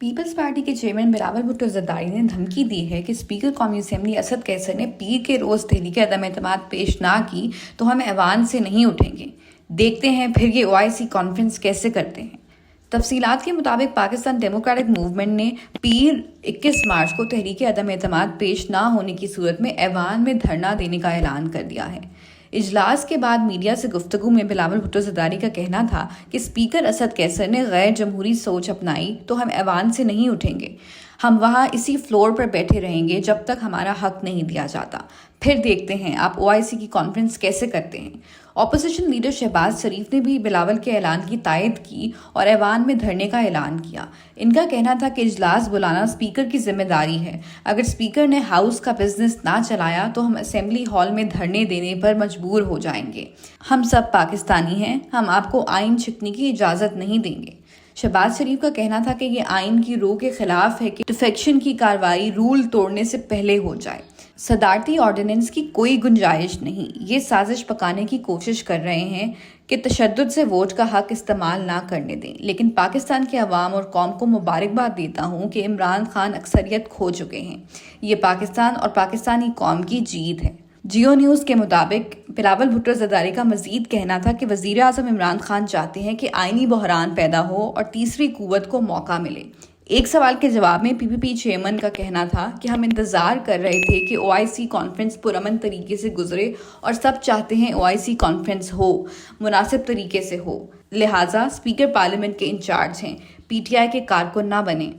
Peoples party के chairman Bilawal Bhutto Zardari ने धमकी दी है कि स्पीकर कौमी असेंबली असद कैसर ने पीर के रोज तहरीक अदम एतमाद पेश ना की तो हम ऐवान से नहीं उठेंगे। देखते हैं फिर ये ओआईसी कॉन्फ्रेंस कैसे करते हैं। तफसीलात के मुताबिक पाकिस्तान डेमोक्रेटिक मूवमेंट ने पीर 21 मार्च को तहरीक अदम एतमाद पेश ना होने की सूरत में ऐवान में धरना देने का ऐलान कर दिया है। इजलास के बाद मीडिया से गुफ्तगू में बिलावल भुट्टो जरदारी का कहना था कि स्पीकर असद कैसर ने गैर जमहूरी सोच अपनाई तो हम ऐवान से नहीं उठेंगे। हम वहाँ इसी फ्लोर पर बैठे रहेंगे जब तक हमारा हक नहीं दिया जाता। फिर देखते हैं आप ओआईसी की कॉन्फ्रेंस कैसे करते हैं। ऑपोजिशन लीडर शहबाज शरीफ ने भी बिलावल के ऐलान की तायद की और ऐवान में धरने का ऐलान किया। इनका कहना था कि इजलास बुलाना स्पीकर की जिम्मेदारी है। अगर स्पीकर ने हाउस का बिजनेस ना चलाया तो हम असेंबली हॉल में धरने देने पर मजबूर हो जाएंगे। हम सब पाकिस्तानी हैं, हम आपको आइन छिकने की इजाज़त नहीं देंगे। शहबाज शरीफ का कहना था कि ये आइन की रूह के खिलाफ है कि डिफेक्शन की कार्रवाई रूल तोड़ने से पहले हो जाए। सदारती ऑर्डिनेंस की कोई गुंजाइश नहीं। ये साजिश पकाने की कोशिश कर रहे हैं कि तशद्दुद से वोट का हक इस्तेमाल ना करने दें। लेकिन पाकिस्तान के अवाम और कौम को मुबारकबाद देता हूँ कि इमरान खान अक्सरियत खो चुके हैं। ये पाकिस्तान और पाकिस्तानी कौम की जीत है। जियो न्यूज़ के मुताबिक बिलावल भुट्टो जरदारी का मजीद कहना था कि वज़ीर आज़म इमरान खान चाहते हैं कि आइनी बहरान पैदा हो और तीसरी कुव्वत को मौका मिले। एक सवाल के जवाब में पीपीपी चेयरमैन का कहना था कि हम इंतज़ार कर रहे थे कि ओआईसी कॉन्फ्रेंस पुरअमन तरीके से गुजरे और सब चाहते हैं ओआईसी कॉन्फ्रेंस हो, मुनासिब तरीके से हो। लिहाजा स्पीकर पार्लियामेंट के इंचार्ज हैं, पीटीआई के कारकुन ना बने।